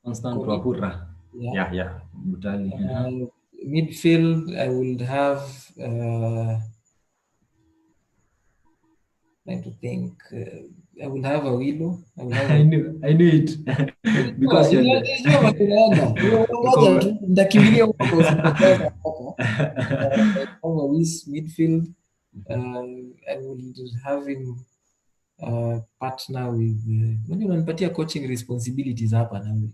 Wahura. Yeah. Butali. Midfield, I would have. Trying to think. I will have a willow. I will have a. I knew it. Because you're the Unajua tunaenda ngoja tu nitakimbilia huko kwa usipojaza hapa. I have a midfield. I will have him partner with. Unajua unanipatia coaching responsibilities hapa na wewe.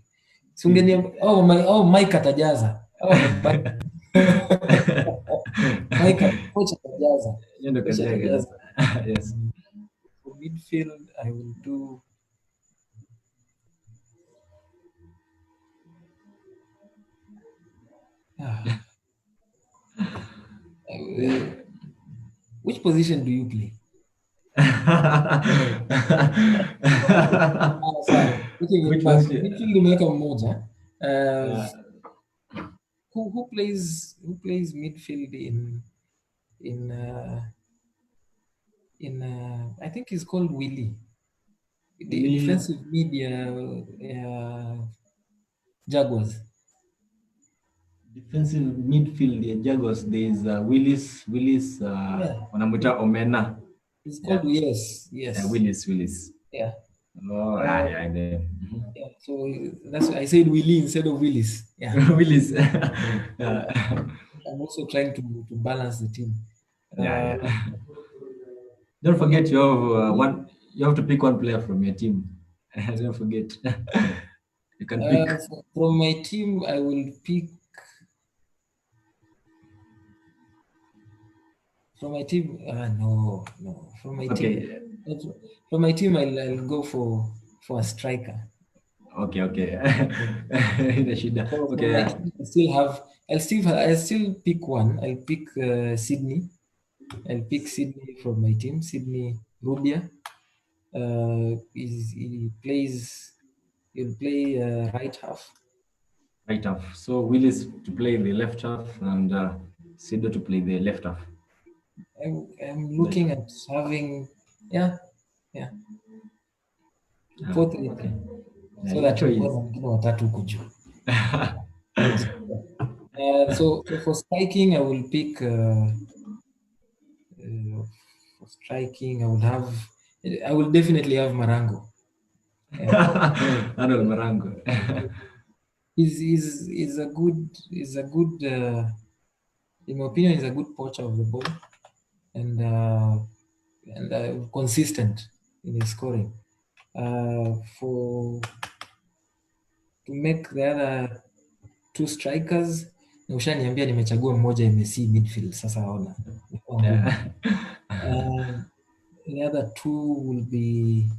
Si ungeniambia Mike atajaza. Mike coach atajaza. Hiyo ndo kazi yake sasa. Yes. For midfield, I will do. Which position do you play? Which position? Midfield nimeweka mmoja. Who plays midfield in I think he's called Willie. The defensive media Jaguars. Defensive midfield ya Jaguars, there is Willis wanamuita Omena. It's called yes. Willis. Yeah. Oh, yeah. Yeah, so that's why I said Willie instead of Willis. Yeah. Willis. I'm also trying to balance the team. Yeah. Don't forget you have you have to pick one player from your team. Don't forget. You can pick. From my team, I will pick. From my team, no. From my team, I'll go for a striker. Okay. Okay. I'll still pick one. I'll pick Sydney. I'll pick Sydney from my team. Sydney Rubia. He'll play right half. Right half. So Willis to play the left half and Sido to play the left half. I'm looking at having 4-3-3. So that wengine watatu huko juu. So for striking, I will pick. For striking, I will definitely have Marango. Arnold Marango. He's a good. In my opinion, he's a good poacher of the ball, and consistent in his scoring. To make the other two strikers, na ushaniambia nimechagua mmoja MSC midfield. Sasa ona. The other two will be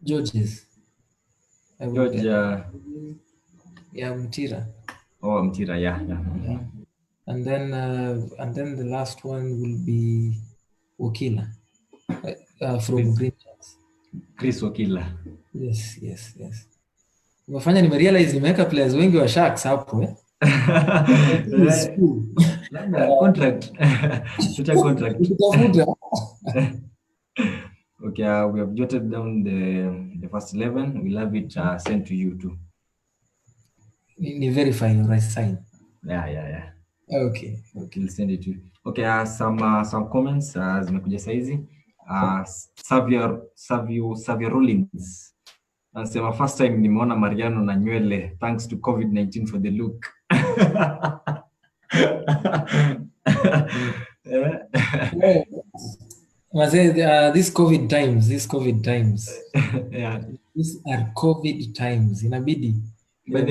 Georges. Mtira. Oh, Mtira, yeah. And then the last one will be Wakila from Green Sharks. Chris Wakila. Yes. Umefanya nimerealize nimeweka players wengi wa Sharks hapo Contract. Such a contract. Okay, we have jotted down the first 11. We'll have it sent to you too. Ni verify or I sign. Yeah. Okay. We'll send it to you. Okay, some comments zimekuja saizi. Xavier Rollins anasema first time nimeona Mariano na nywele thanks to COVID-19 for the look. These COVID times. Yeah. These are COVID times. Inabidi. But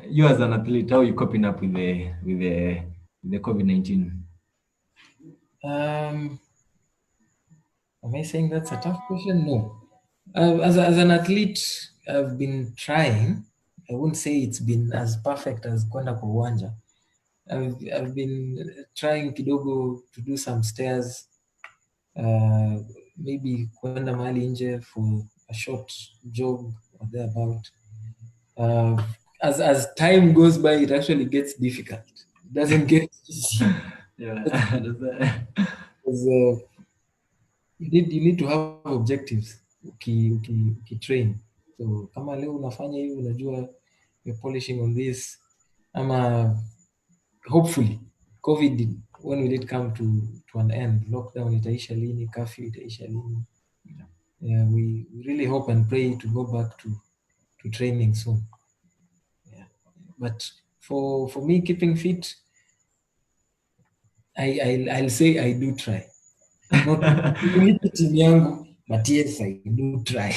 you as an athlete, how are you coping up with the COVID-19? Am I saying that's a tough question? No. As an athlete, I've been trying. I wouldn't say it's been as perfect as kwenda kwa uwanja. I've been trying kidogo to do some stairs, maybe kwenda mahali nje for a short jog or thereabout. As time goes by, it actually gets difficult. It doesn't get easy. Yeah. You need to have objectives. Train. So kama leo unafanya hivi, unajua you're polishing on this, ama hopefully COVID, when will it come to an end? Lockdown itaisha lini? Curfew itaisha lini? Yeah, we really hope and pray to go back to training soon. Yeah. But for me, keeping fit, I'll say I do try. Not team yangu, but yes, I do try.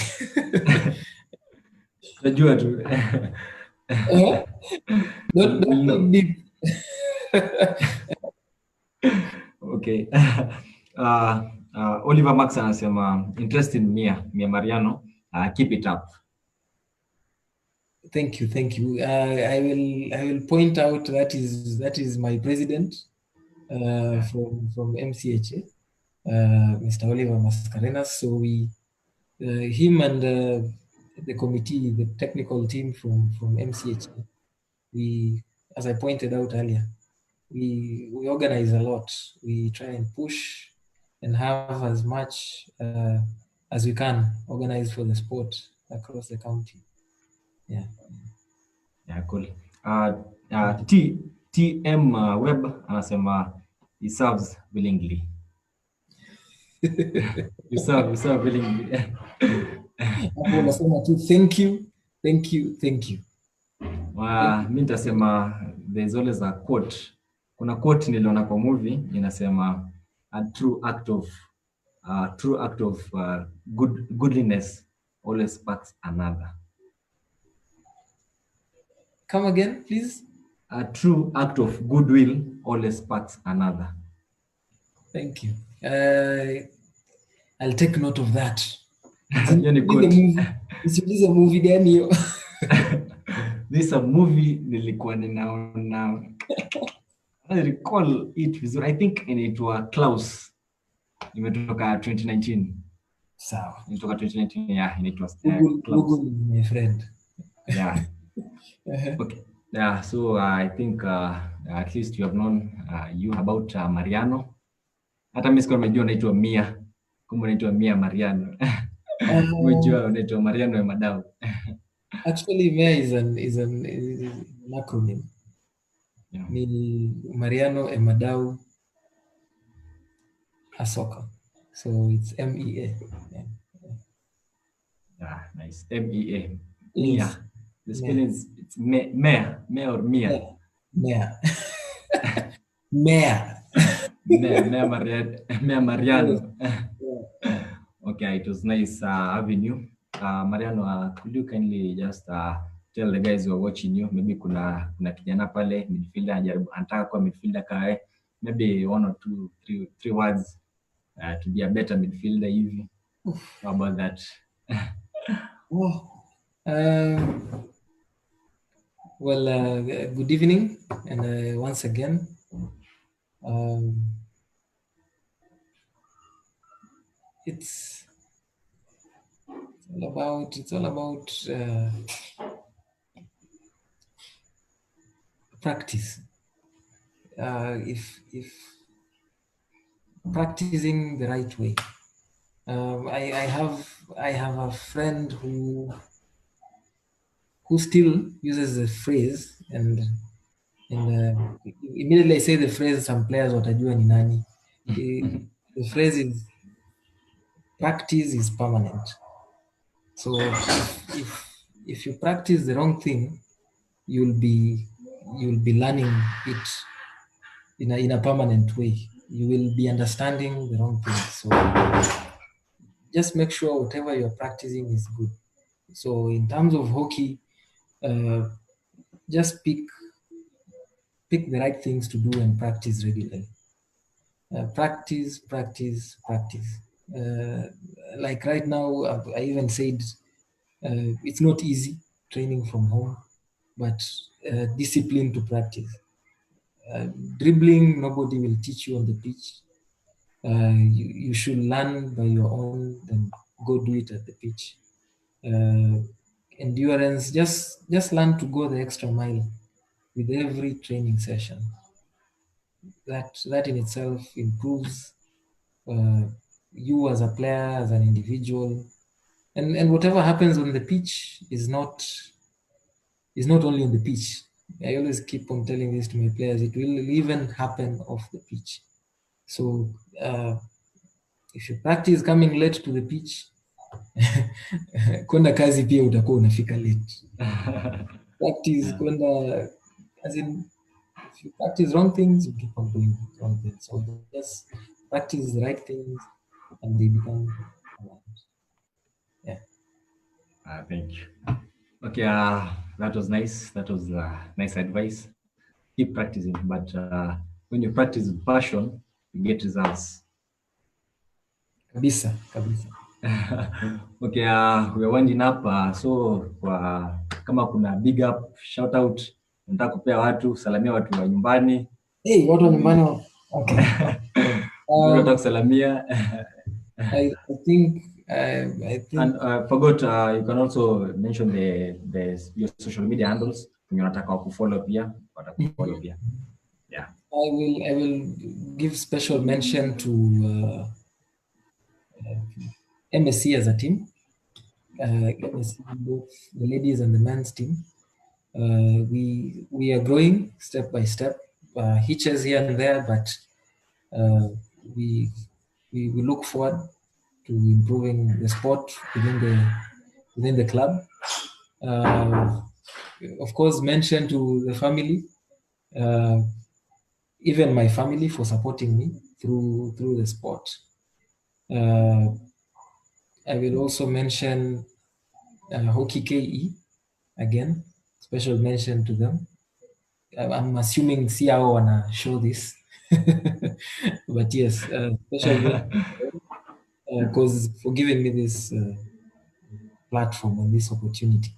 Najua tu. Don't No. think deep. Okay. Oliver Max anasema interest in Mia Mariano. Keep it up. Thank you, thank you. I will point out that is my president from MCHA, Mr. Oliver Mascarenas. So him and the committee, the technical team from MCHA, as I pointed out earlier, we organize a lot. We try and push and have as much as we can organize for the sport across the county. Yeah. Yeah, cool. TM Web anasema he serves willingly. You serve willingly. Hapo unasema tu thank you, thank you, thank you. Mi nitasema there's always a quote. Kuna quote niliona kwa movie inasema a true act of goodliness always sparks another. Come again, please. A true act of goodwill always sparks another. Thank you. I'll take note of that. Hiyo ni quote. Usiulize movie gani hiyo? This a movie nilikuwa ninaona. I recall it vizuri. I think inaitwa Klaus. Imetoka 2019. Sawa. Imetoka 2019. Yeah, inaitwa Klaus. Google my friend. Yeah. Okay. Yeah, so I think at least you have known you about Mariano. Hata mimi sikuwa nimejua unaitwa Mia. Kumbe unaitwa Mia Mariano. Umejua unaitwa Mariano Emadau. Actually, Mia is an acronym. Yeah. Ni Mariano Emadau Asoka. So it's MEA. Yeah, nice. MEA. Yes. Mia. The spelling is it's Mea or Mia. Mea. Mea. Mea Mariano. Okay, it was nice having you. Mariano, could you kindly just tell the guys who are watching you, maybe kuna kijana pale midfielder anataka kuwa midfielder kae, maybe 1 or 2, 3 words to be a better midfielder hivi. How about that? Well, good evening, and once again, it's all about practice. If practicing the right way. I have a friend who still uses the phrase, and immediately I say the phrase, some players watajua ni nani. The phrase is practice is permanent. So if you practice the wrong thing, you'll be learning it in a permanent way. You will be understanding the wrong thing. So just make sure whatever you're practicing is good. So in terms of hockey, just pick the right things to do and practice regularly. Practice. Like right now, I even said it's not easy training from home, but discipline to practice. Dribbling, nobody will teach you on the pitch. You should learn by your own, then go do it at the pitch. Endurance, just learn to go the extra mile with every training session. That in itself improves you as a player, as an individual, and whatever happens on the pitch is not only on the pitch. I always keep on telling this to my players. It will even happen off the pitch. So if you practice coming late to the pitch, kwenda kazi pia utakuwa unafika late. Practice kwenda, as in, if you practice wrong things, you keep on doing wrong things. So just practice the right things, and they become right. Yeah. Thank you. Okay, that was nice. That was nice advice. Keep practicing, but when you practice with passion, you get results. Kabisa. Okay, we're winding up. So kama kuna big up, shout out, nataka kupea watu, salamia watu wa nyumbani. Hey, watu wa nyumbani. Okay. Nataka kusalamia. I think. And forgot, you can also mention your social media handles. Unataka wakufollow pia, watakufollow pia. Yeah. I will give special mention to MSC as a team. MSC, both the ladies and the men's team. We are growing step by step, hitches here and there, but we look forward to improving the sport within the club. Of course, mention to the family, even my family, for supporting me through the sport. I will also mention HocckeyKE again. Special mention to them. I'm assuming CIO wanna show this, but yes, special mention because for giving me this platform and this opportunity.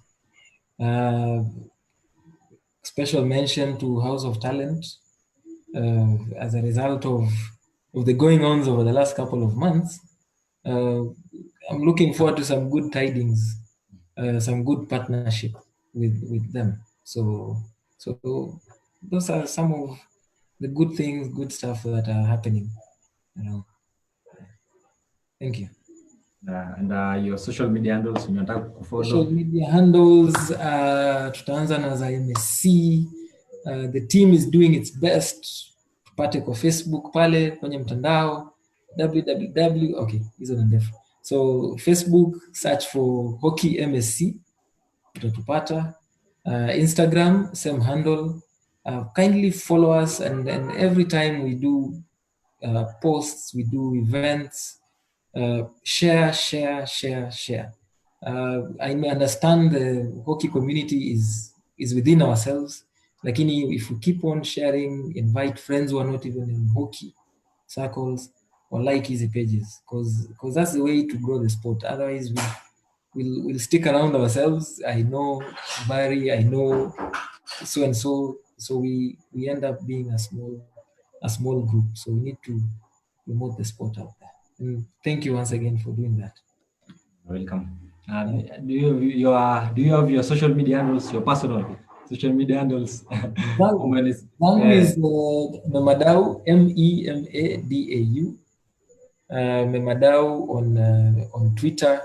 Special mention to House of Talent as a result of the going-ons over the last couple of months. I'm looking forward to some good tidings, some good partnership with them. So those are some of the good things, good stuff that are happening. Thank you. And your social media handles, unataka kufollow? Social media handles, tutaanza na za MSC. The team is doing its best. Tupate kwa Facebook pale kwenye mtandao www. Okay, hizo ni ndefu. So Facebook, search for Hockey MSC, utatupata. Instagram, same handle. Kindly follow us, and every time we do posts, we do events, share. I understand the hockey community is within ourselves. Lakini if we keep on sharing, invite friends who are not even in hockey circles, or like easy pages, because that's the way to grow the sport. Otherwise, we'll stick around ourselves. I know Barry, I know so and so. So we end up being a small group. So we need to promote the sport out there. And thank you once again for doing that. Welcome. Do you have your social media handles, your personal social media handles? One is Emadau, Memadau. Emadau on Twitter.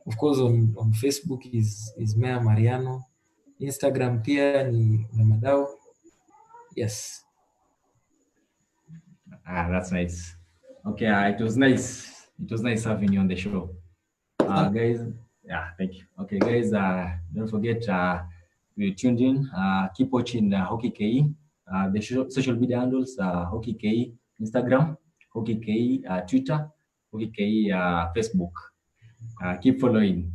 Of course, on Facebook is Year Mariano. Instagram pia ni Emadau. Yes. That's nice. Okay, it was nice. It was nice having you on the show. Guys, yeah, thank you. Okay, guys, don't forget, we tuned in. Keep watching HocckeyKE. The social media handles, HocckeyKE Instagram, HocckeyKE Twitter, HocckeyKE Facebook. Keep following.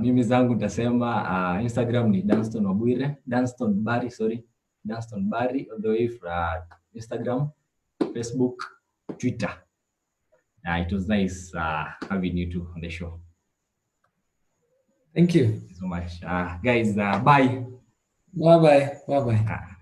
Mimi zangu nitasema Instagram ni Danstone Barry, all the way from Instagram, Facebook, Twitter. It was nice having you two on the show. Thank you. Thank you so much. Guys, bye. Bye-bye.